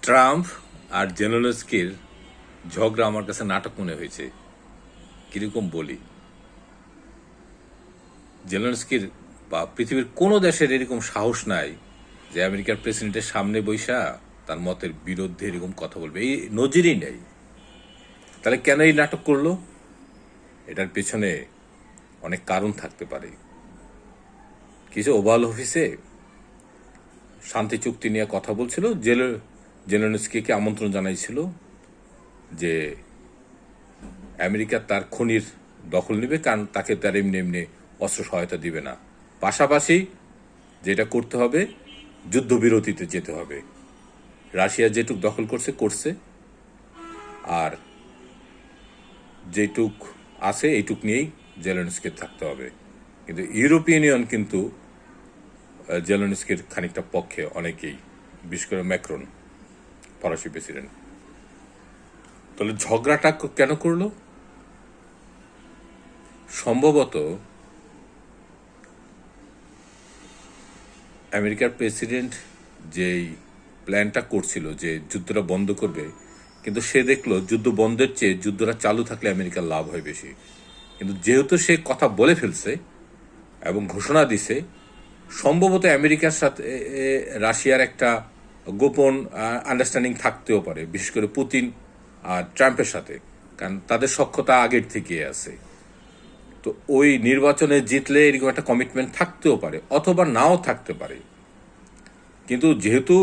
Trump আর জেলেনস্কির ঝগড়া আমার কাছে নাটক মনে হয়েছে। কিরকম বলি, জেলেনস্কির বা পৃথিবীর কোনো দেশের এরকম সাহস নাই যে আমেরিকার প্রেসিডেন্টের সামনে বৈশা তার মতের বিরুদ্ধে এরকম কথা বলবে, এই নজিরই নেই। তাহলে কেন এই নাটক করলো? এটার পেছনে অনেক কারণ থাকতে পারে। কিছু ওভাল অফিসে শান্তি চুক্তি নিয়ে কথা বলছিল, জেলেনস্কিকে আমন্ত্রণ জানাইছিল যে আমেরিকা তার খনির দখল নেবে, কারণ তাকে তার এমনি এমনি অস্ত্র সহায়তা দিবে না। পাশাপাশি যেটা করতে হবে, যুদ্ধবিরতিতে যেতে হবে। রাশিয়া যেটুক দখল করছে, আর যেটুক আছে এইটুক নিয়েই জেলেনস্কির থাকতে হবে। কিন্তু ইউরোপিয়ান ইউনিয়ন কিন্তু জেলেনস্কির খানিকটা পক্ষে অনেকেই, বিশেষ করে ম্যাক্রন, ফরাসি প্রেসিডেন্ট। তাহলে ঝগড়াটা কেন করলো? সম্ভবত আমেরিকার প্রেসিডেন্ট যেই প্ল্যানটা করছিল যে যুদ্ধটা বন্ধ করবে, কিন্তু সে দেখলো যুদ্ধ বন্ধের চেয়ে যুদ্ধটা চালু থাকলে আমেরিকার লাভ হয় বেশি। কিন্তু যেহেতু সে কথা বলে ফেলছে এবং ঘোষণা দিছে, সম্ভবত আমেরিকার সাথে রাশিয়ার একটা গোপন আন্ডারস্ট্যান্ডিং থাকতেও পারে, বিশেষ করে পুতিন আর ট্রাম্পের সাথে, কারণ তাদের সখ্যতা আগের থেকে আছে। তো ওই নির্বাচনে জিতলে এরকম একটা কমিটমেন্ট থাকতেও পারে, অথবা নাও থাকতে পারে। কিন্তু যেহেতু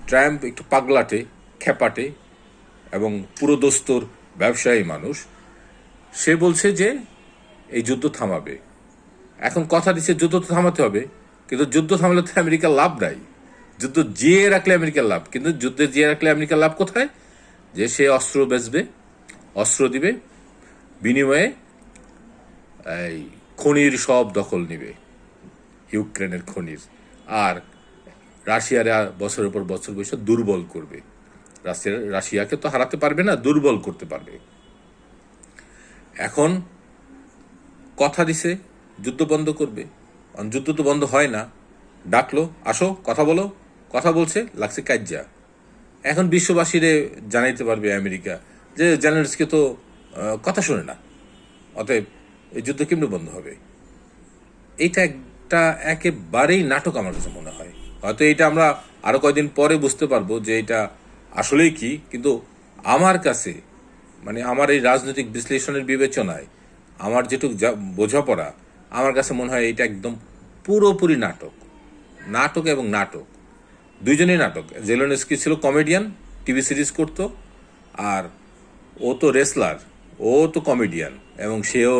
ট্রাম্প একটু পাগলাটে, খেপাটে এবং পুরোদস্তুর ব্যবসায়ী মানুষ, সে বলছে যে এই যুদ্ধ থামাবে। এখন কথা দিচ্ছে যুদ্ধ তো থামাতে হবে, কিন্তু যুদ্ধ থামালে তো আমেরিকার লাভ নাই। যুদ্ধ জিয়ে রাখলে আমেরিকার লাভ, কিন্তু যুদ্ধে জিয়ে রাখলে আমেরিকার লাভ কোথায়? যে সে অস্ত্র বেচবে, অস্ত্র দিবে, বিনিময়ে এই খনির সব দখল নিবে, ইউক্রেনের খনির। আর রাশিয়ারা বছরের পর বছর বসে দুর্বল করবে। রাশিয়াকে তো হারাতে পারবে না, দুর্বল করতে পারবে। এখন কথা দিছে যুদ্ধ বন্ধ করবে, যুদ্ধ তো বন্ধ হয় না। ডাকলো, আসো কথা বলো, কথা বলছে, লাগছে কাজ্জা। এখন বিশ্ববাসীরে জানাইতে পারবে আমেরিকা যে জেলেনস্কি তো কথা শোনে না, অতএব এই যুদ্ধ কেমনে বন্ধ হবে? এইটা একটা একেবারেই নাটক আমার কাছে মনে হয়। হয়তো এটা আমরা আরো কয়েকদিন পরে বুঝতে পারবো যে এটা আসলেই কি, কিন্তু আমার কাছে, মানে আমার এই রাজনৈতিক বিশ্লেষণের বিবেচনায়, আমার যেটুকু বোঝাপড়া, আমার কাছে মনে হয় এটা একদম পুরোপুরি নাটক। নাটক এবং নাটক, দুইজনেই নাটক। জেলেনস্কি ছিল কমেডিয়ান, টিভি সিরিজ করতো, আর ও তো রেসলার, ও তো কমেডিয়ান, এবং সেও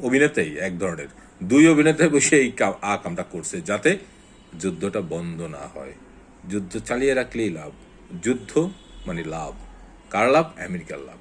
অভিনেতাই এক ধরনের। দুই অভিনেতায় বসে এই কামটা করছে যাতে যুদ্ধটা বন্ধ না হয়। যুদ্ধ চালিয়ে রাখলেই লাভ, যুদ্ধ মানে লাভ। কার লাভ? আমেরিকার লাভ।